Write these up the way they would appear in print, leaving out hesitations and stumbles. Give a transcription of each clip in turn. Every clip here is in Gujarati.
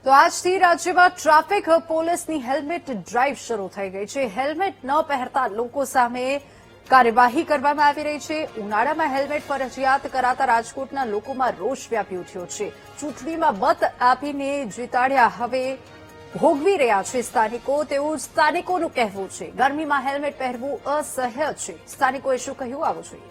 તો આજથી રાજ્યમાં ટ્રાફિક પોલીસની હેલ્મેટ ડ્રાઈવ શરૂ થઈ ગઈ છે। હેલ્મેટ ન પહેરતા લોકો સામે કાર્યવાહી કરવામાં આવી રહી છે। ઉનાળામાં હેલ્મેટ ફરજિયાત કરાતા રાજકોટના લોકોમાં રોષ વ્યાપી ઉઠ્યો છે। ચૂંટણીમાં મત આપીને જીતાડ્યા હવે ભોગવી રહ્યા છે સ્થાનિકો, તેવું સ્થાનિકોનું કહેવું છે। ગરમીમાં હેલ્મેટ પહેરવું અસહ્ય છે। સ્થાનિકોએ શું કહ્યું આવો જોઈએ।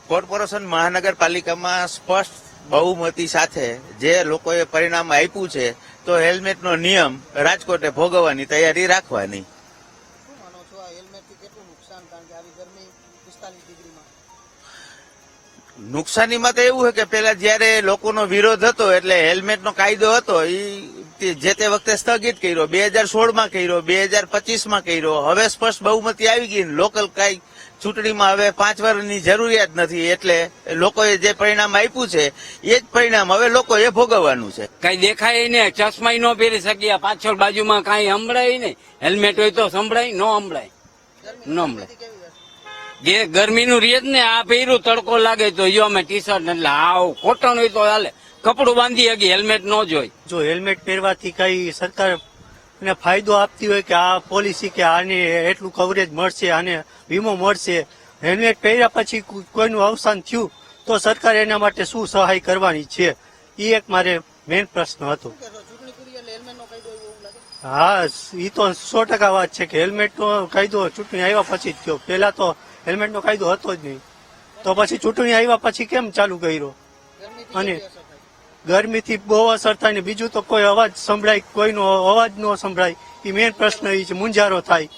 કોર્પોરેશન મહાનગરપાલિકામાં સ્પષ્ટ બહુમતી સાથે જે લોકોએ પરિણામ આપ્યું છે તો હેલ્મેટનો નિયમ રાજકોટે ભોગવવાની તૈયારી રાખવાની। નુકસાનીમાં તો એવું છે કે પેલા જયારે લોકોનો વિરોધ હતો એટલે હેલ્મેટનો કાયદો હતો એ જે તે વખતે સ્થગિત કર્યો, 2016માં કર્યો, 2025માં કર્યો। હવે સ્પષ્ટ બહુમતી આવી ગઈ, લોકલ કઈ ચૂંટણીમાં હવે 5 વર્ષની જરૂરિયાત નથી, એટલે લોકોએ જે પરિણામ આપ્યું છે એ જ પરિણામ હવે લોકોએ ભોગવવાનું છે। કઈ દેખાય ને, ચશ્મા ન પહેરી શકીએ, પાછળ બાજુમાં કઈ સંભળાય નહીં, હેલ્મેટ હોય તો સંભળાય, ન સંભળાય, ન સંભળાય। જે ગરમીનું રેજ ને આ પહેર્યું, તડકો લાગે તો જો અમે ટી શર્ટ એટલે આવ કોટન હોય તો હાલે, કપડું બાંધી હકી, હેલ્મેટ ન જોઈ। જો હેલ્મેટ પહેરવાથી કઈ સરકાર ને ફાયદો આપતી હોય કે આ પોલિસી કે આને એટલું કવરેજ મળશે, આને વીમો મળશે, હેલ્મેટ પહેર્યા પછી કોઈનું અવસાન થયું તો સરકાર એના માટે શું સહાય કરવાની છે, એ એક મારે મેઇન પ્રશ્ન હતો। હા, એ તો 100% વાત છે કે હેલ્મેટનો કાયદો ચૂંટણી આવ્યા પછી જ થયો, પેલા તો હેલ્મેટનો કાયદો હતો જ નહીં, તો પછી ચૂંટણી આવ્યા પછી કેમ ચાલુ કર્યો? અને ગરમીથી બહુ અસર થાય ને બીજું તો કોઈ અવાજ સંભળાય, કોઈનો અવાજ ન સંભળાય, એ મેઇન પ્રશ્ન એ છે, મૂંઝારો થાય।